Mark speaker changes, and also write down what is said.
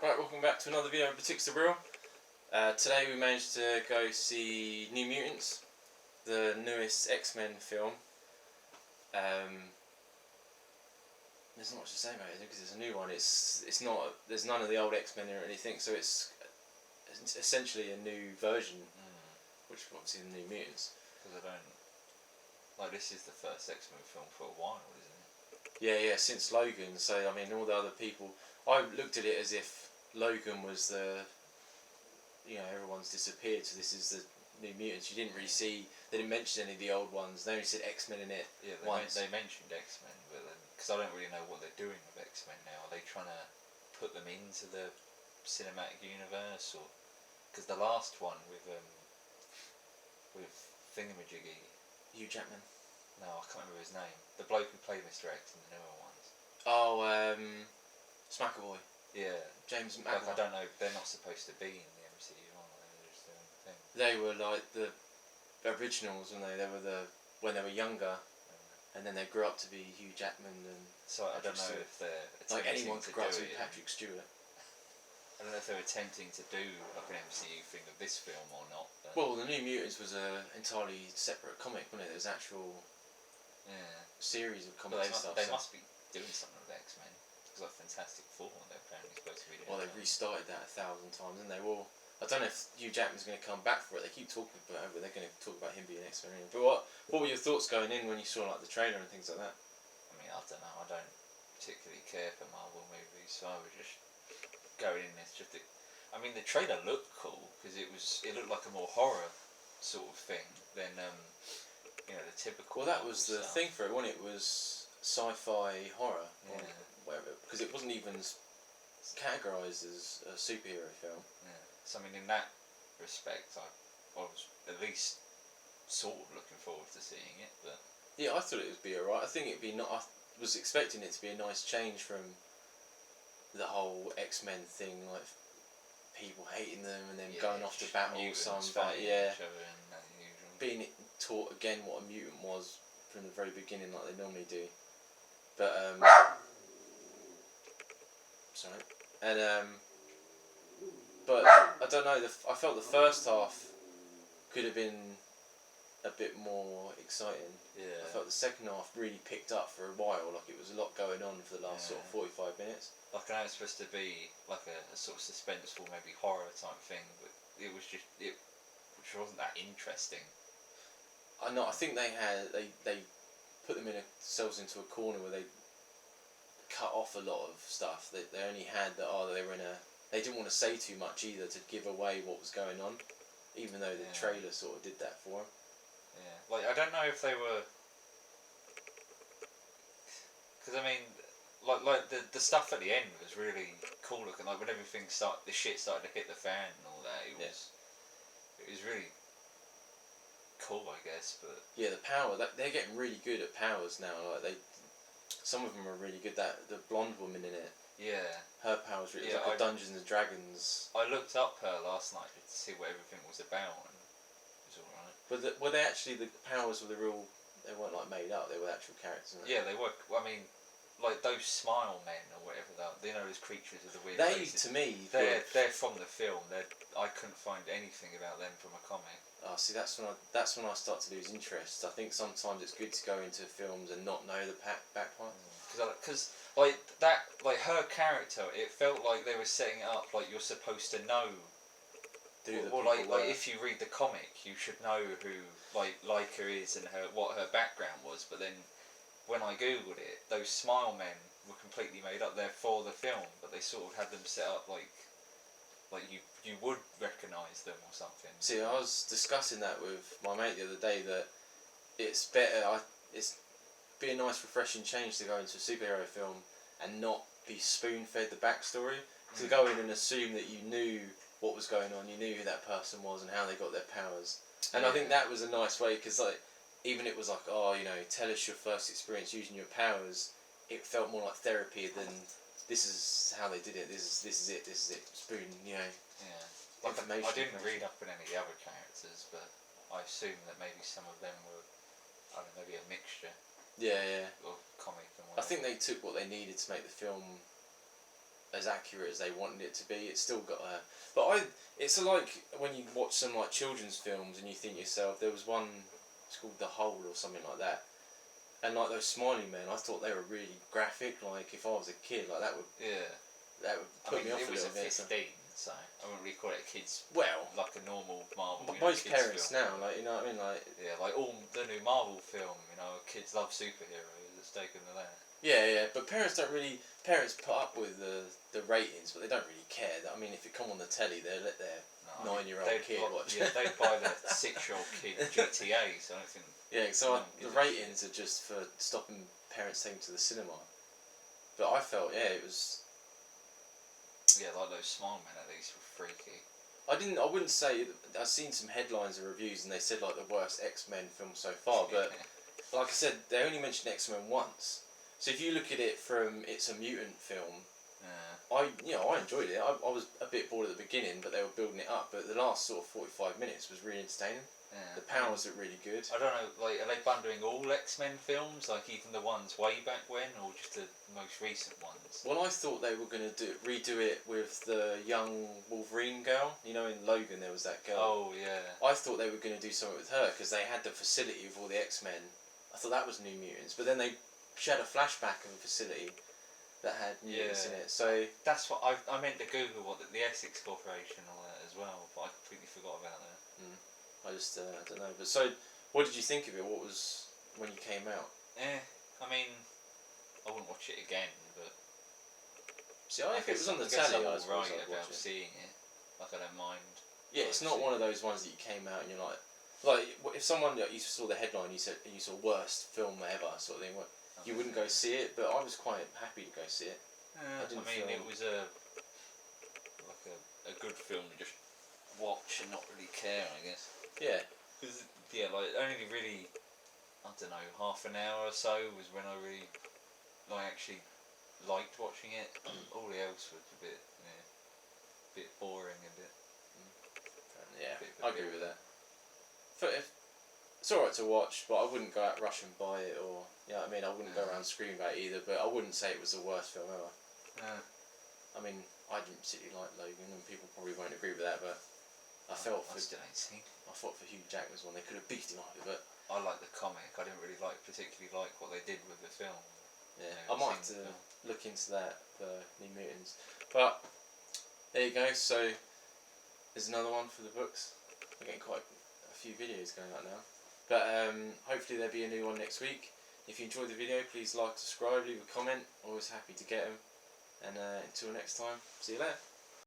Speaker 1: Right, welcome back to another video of Particular Real. Today we managed to go see New Mutants, the newest X-Men film. There's not much to say about it because it's a new one. It's not. There's none of the old X-Men or anything, so it's essentially a new version, which obviously the New Mutants.
Speaker 2: Because I don't this is the first X-Men film for a while, isn't it?
Speaker 1: Yeah, since Logan. So I mean, all the other people. I looked at it as if Logan was the, everyone's disappeared, so this is the New Mutants. You didn't really see, they didn't mention any of the old ones, they only said X-Men in it once.
Speaker 2: They mentioned X-Men, but because I don't really know what they're doing with X-Men now. Are they trying to put them into the cinematic universe, or because the last one with Thingamajiggy,
Speaker 1: Hugh Jackman.
Speaker 2: No, I can't remember his name. The bloke who played Mr. X in the newer ones.
Speaker 1: Oh, Smackaboy.
Speaker 2: Yeah,
Speaker 1: James McAvoy.
Speaker 2: I don't know. They're not supposed to be in the MCU, are they? They're just their own thing.
Speaker 1: They were like the originals, weren't they? They were when they were younger, and then they grew up to be Hugh Jackman and.
Speaker 2: So I don't know if they're
Speaker 1: like anyone could grow up to be Patrick Stewart.
Speaker 2: I don't know if they're attempting to do like an MCU thing of this film or not.
Speaker 1: Well, the New Mutants was a entirely separate comic, wasn't it? There's actual series of comics and stuff.
Speaker 2: They must be doing something with X-Men. It's like Fantastic Four, they're apparently supposed to be doing.
Speaker 1: Well, they've restarted that 1,000 times, and they will. I don't know if Hugh Jackman's going to come back for it. They keep talking about it, but they're going to talk about him being X-Men. But what were your thoughts going in when you saw like the trailer and things like that?
Speaker 2: I mean, I don't know. I don't particularly care for Marvel movies, so I was just going in this just. I mean, the trailer looked cool because it looked like a more horror sort of thing than the typical.
Speaker 1: Well, that was the
Speaker 2: stuff.
Speaker 1: thing for it, wasn't it? It was sci-fi horror,
Speaker 2: or
Speaker 1: whatever, because it wasn't even categorised as a superhero film.
Speaker 2: Yeah. So I mean, in that respect, I was at least sort of looking forward to seeing it, but.
Speaker 1: Yeah, I thought it would be alright. I think it'd be not. I was expecting it to be a nice change from the whole X-Men thing, like people hating them and then going off to battle being taught again what a mutant was from the very beginning, like they normally do. But sorry, and but I don't know. I felt the first half could have been a bit more exciting.
Speaker 2: Yeah.
Speaker 1: I felt the second half really picked up for a while. Like it was a lot going on for the last sort of 45 minutes.
Speaker 2: Like I know it's supposed to be like a sort of suspenseful, maybe horror type thing, but it was just which wasn't that interesting.
Speaker 1: I know. I think they put themselves into a corner where they cut off a lot of stuff. They only had they didn't want to say too much either to give away what was going on, even though the trailer sort of did that for them.
Speaker 2: Yeah, like I don't know if they were, because I mean, like the stuff at the end was really cool looking. Like when everything the shit started to hit the fan and all that, it was really cool, I guess. But
Speaker 1: yeah, the power they're getting really good at powers now. Like some of them are really good. The blonde woman in it.
Speaker 2: Yeah.
Speaker 1: Her powers really like a Dungeons and Dragons.
Speaker 2: I looked up her last night to see what everything was about, and it was alright.
Speaker 1: But were they actually the powers were the real? They weren't like made up. They were actual characters.
Speaker 2: Yeah, they were. I mean, like those smile men or whatever those creatures with the weird faces.
Speaker 1: To me,
Speaker 2: they're from the film. I couldn't find anything about them from a comic.
Speaker 1: Oh, see, that's when I start to lose interest. I think sometimes it's good to go into films and not know the back part.
Speaker 2: Because like her character, it felt like they were setting it up like you're supposed to know. Like if you read the comic, you should know who Leica is and what her background was. But then when I googled it, those smile men were completely made up. They're for the film, but they sort of had them set up like you would recognise them or something.
Speaker 1: See, I was discussing that with my mate the other day that it's better. It's be a nice, refreshing change to go into a superhero film and not be spoon-fed the backstory. To go in and assume that you knew what was going on, you knew who that person was and how they got their powers. And I think that was a nice way because even it was like, tell us your first experience using your powers. It felt more like therapy than this is how they did it. This is it. Spoon,
Speaker 2: Yeah.
Speaker 1: Information.
Speaker 2: I didn't read up on any of the other characters, but I assume that maybe some of them were, maybe a mixture.
Speaker 1: Yeah.
Speaker 2: Of comic and whatever.
Speaker 1: I think they took what they needed to make the film as accurate as they wanted it to be. It's still got a... It's like when you watch some like children's films and you think to yourself, there was one, it's called The Hole or something like that. And like those smiley men, I thought they were really graphic. Like if I was a kid, like that would put me off a little bit.
Speaker 2: It was a 15, so I wouldn't really call it a kids.
Speaker 1: Well,
Speaker 2: like a normal Marvel.
Speaker 1: But most parents
Speaker 2: film.
Speaker 1: now, like, you know what I mean, like
Speaker 2: like all the new Marvel film, kids love superheroes. It's taken to that.
Speaker 1: Yeah, but parents put up with the ratings, but they don't really care. I mean, if it come on the telly, they let their 9-year-old kid watch.
Speaker 2: Yeah, they'd buy their 6-year-old kid GTA. So I don't think.
Speaker 1: Yeah, so the ratings are just for stopping parents taking to the cinema. But I felt, it was.
Speaker 2: Yeah, like those Smile Men at least were freaky.
Speaker 1: I wouldn't say. I've seen some headlines and reviews, and they said like the worst X-Men film so far. But like I said, they only mentioned X-Men once. So if you look at it from it's a mutant film, I enjoyed it. I was a bit bored at the beginning, but they were building it up. But the last sort of 45 minutes was really entertaining. Yeah. The powers look really good.
Speaker 2: I don't know, like, are they bundling all X-Men films, like even the ones way back when, or just the most recent ones?
Speaker 1: Well, I thought they were going to redo it with the young Wolverine girl. You know, in Logan there was that girl.
Speaker 2: Oh, yeah.
Speaker 1: I thought they were going to do something with her, because they had the facility of all the X-Men. I thought that was New Mutants, but then they showed a flashback of a facility that had mutants in it. So
Speaker 2: that's what I meant to Google, the Essex Corporation and all that as well, but I completely forgot about that.
Speaker 1: I just I don't know. But so, what did you think of it? What was when you came out?
Speaker 2: I mean, I wouldn't watch it again, but
Speaker 1: see, if it was on the telly, I was
Speaker 2: right about seeing it. Like, I don't mind.
Speaker 1: Yeah, it's not one of those ones that you came out and you're like if someone you saw the headline, you saw worst film ever sort of thing. You wouldn't go see it, but I was quite happy to go see it.
Speaker 2: It was a good film to just watch and not really care, I guess.
Speaker 1: Yeah.
Speaker 2: Because only really, I don't know, half an hour or so was when I really actually liked watching it. All the else was a bit boring, a bit.
Speaker 1: Yeah, I agree with that. It's alright to watch, but I wouldn't go out rush and buy it, or I wouldn't go around screaming about it either. But I wouldn't say it was the worst film ever. I mean, I didn't particularly like Logan, and people probably won't agree with that, but I felt for Hugh Jackman's one. They could have beefed him up a bit.
Speaker 2: I like the comic. I didn't really particularly like what they did with the film.
Speaker 1: Yeah, I might have to look into that for New Mutants. But there you go. So there's another one for the books. We're getting quite a few videos going out now. But hopefully there'll be a new one next week. If you enjoyed the video, please like, subscribe, leave a comment. Always happy to get them. And until next time, see you later.